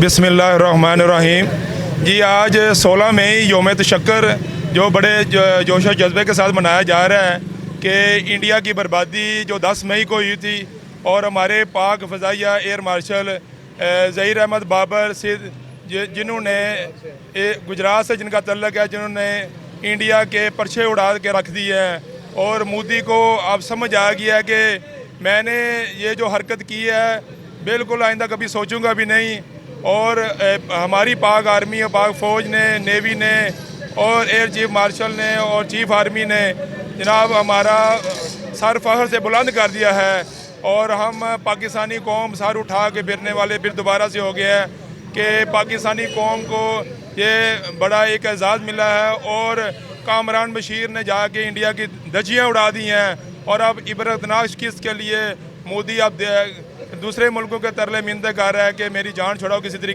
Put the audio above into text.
बिस्मिल्लाहिर्रहमानिर्रहीम। जी आज 16 मई योम तशक्कर जो बड़े जोश और जज्बे के साथ मनाया जा रहा है कि इंडिया की बर्बादी जो 10 मई को हुई थी और हमारे पाक फ़ज़ाइया एयर मार्शल ज़हीर अहमद बाबर सिद्ध जिन्होंने गुजरात से जिनका तल्लक है, जिन्होंने इंडिया के परचे उड़ा के रख दिए हैं और मोदी को अब समझ आ गया है कि मैंने ये जो हरकत की है बिल्कुल आइंदा कभी सोचूंगा भी नहीं। और हमारी पाक आर्मी और पाक फ़ौज ने, नेवी ने और एयर चीफ मार्शल ने और चीफ आर्मी ने जनाब हमारा सर फख्र से बुलंद कर दिया है और हम पाकिस्तानी कौम सर उठा के फिरने वाले फिर दोबारा से हो गया है कि पाकिस्तानी कौम को ये बड़ा एक एजाज़ मिला है और कामरान बशीर ने जाके इंडिया की धज्जियाँ उड़ा दी हैं और अब इबरतनाक किस के लिए मोदी अब दूसरे मुल्कों के तरले मिन्नतें कर रहा है कि मेरी जान छुड़ाओ किसी तरीके।